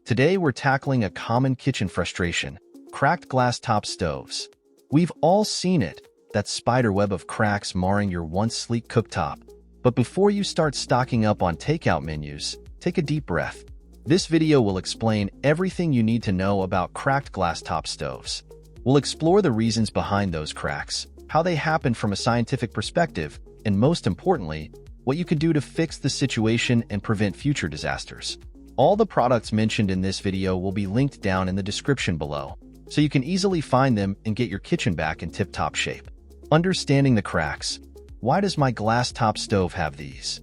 Today we're tackling a common kitchen frustration: cracked glass top stoves. We've all seen it, that spider web of cracks marring your once sleek cooktop. But before you start stocking up on takeout menus, take a deep breath. This video will explain everything you need to know about cracked glass top stoves. We'll explore the reasons behind those cracks, how they happen from a scientific perspective, and most importantly, what you can do to fix the situation and prevent future disasters. All the products mentioned in this video will be linked down in the description below, so you can easily find them and get your kitchen back in tip-top shape. Understanding the cracks. Why does my glass top stove have these?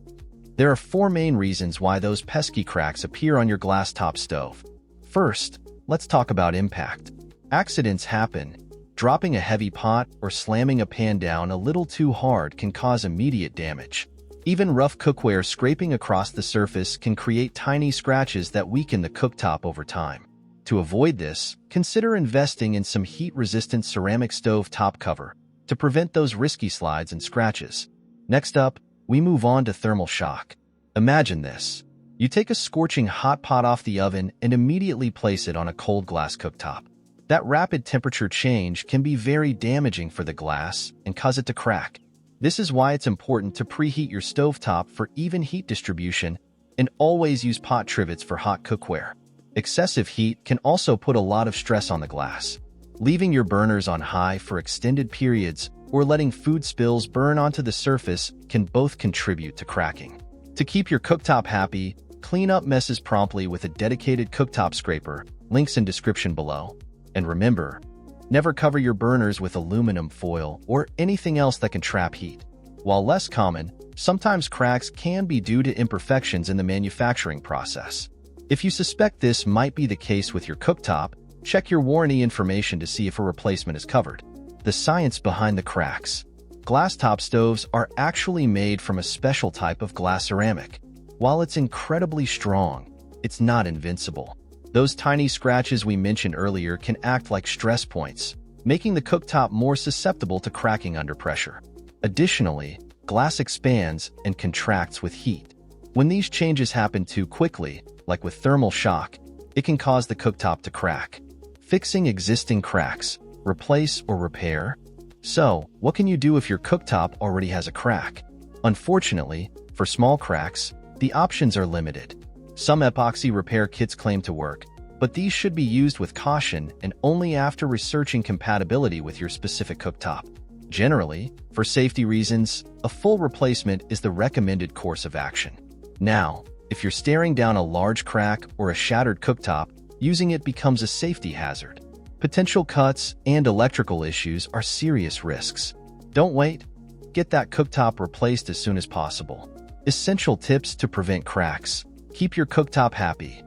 There are 4 main reasons why those pesky cracks appear on your glass top stove. First, let's talk about impact. Accidents happen. Dropping a heavy pot or slamming a pan down a little too hard can cause immediate damage. Even rough cookware scraping across the surface can create tiny scratches that weaken the cooktop over time. To avoid this, consider investing in some heat-resistant ceramic stove top cover to prevent those risky slides and scratches. Next up, we move on to thermal shock. Imagine this. You take a scorching hot pot off the oven and immediately place it on a cold glass cooktop. That rapid temperature change can be very damaging for the glass and cause it to crack. This is why it's important to preheat your stovetop for even heat distribution and always use pot trivets for hot cookware. Excessive heat can also put a lot of stress on the glass. Leaving your burners on high for extended periods or letting food spills burn onto the surface can both contribute to cracking. To keep your cooktop happy, clean up messes promptly with a dedicated cooktop scraper, links in description below. And remember, never cover your burners with aluminum foil or anything else that can trap heat. While less common, sometimes cracks can be due to imperfections in the manufacturing process. If you suspect this might be the case with your cooktop, check your warranty information to see if a replacement is covered. The science behind the cracks. Glass top stoves are actually made from a special type of glass ceramic. While it's incredibly strong, it's not invincible. Those tiny scratches we mentioned earlier can act like stress points, making the cooktop more susceptible to cracking under pressure. Additionally, glass expands and contracts with heat. When these changes happen too quickly, like with thermal shock, it can cause the cooktop to crack. Fixing existing cracks. Replace or repair? So, what can you do if your cooktop already has a crack? Unfortunately, for small cracks, the options are limited. Some epoxy repair kits claim to work, but these should be used with caution and only after researching compatibility with your specific cooktop. Generally, for safety reasons, a full replacement is the recommended course of action. Now, if you're staring down a large crack or a shattered cooktop, using it becomes a safety hazard. Potential cuts and electrical issues are serious risks. Don't wait. Get that cooktop replaced as soon as possible. Essential tips to prevent cracks. Keep your cooktop happy.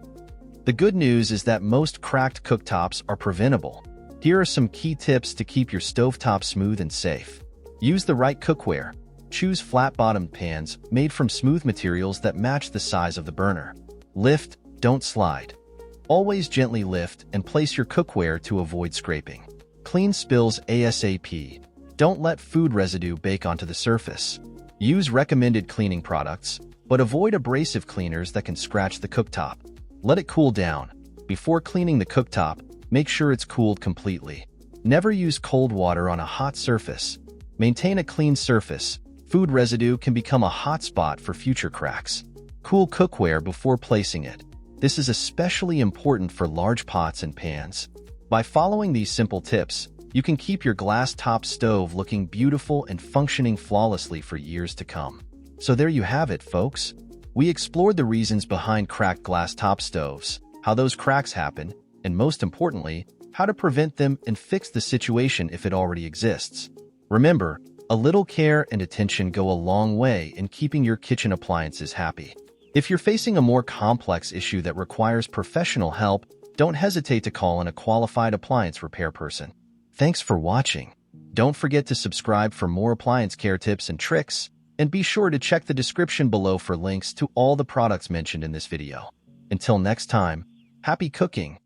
The good news is that most cracked cooktops are preventable. Here are some key tips to keep your stovetop smooth and safe. Use the right cookware. Choose flat-bottomed pans made from smooth materials that match the size of the burner. Lift, don't slide. Always gently lift and place your cookware to avoid scraping. Clean spills ASAP. Don't let food residue bake onto the surface. Use recommended cleaning products, but avoid abrasive cleaners that can scratch the cooktop. Let it cool down. Before cleaning the cooktop, make sure it's cooled completely. Never use cold water on a hot surface. Maintain a clean surface. Food residue can become a hot spot for future cracks. Cool cookware before placing it. This is especially important for large pots and pans. By following these simple tips, you can keep your glass top stove looking beautiful and functioning flawlessly for years to come. So there you have it, folks. We explored the reasons behind cracked glass top stoves, how those cracks happen, and most importantly, how to prevent them and fix the situation if it already exists. Remember, a little care and attention go a long way in keeping your kitchen appliances happy. If you're facing a more complex issue that requires professional help, don't hesitate to call in a qualified appliance repair person. Thanks for watching. Don't forget to subscribe for more appliance care tips and tricks, and be sure to check the description below for links to all the products mentioned in this video. Until next time, happy cooking!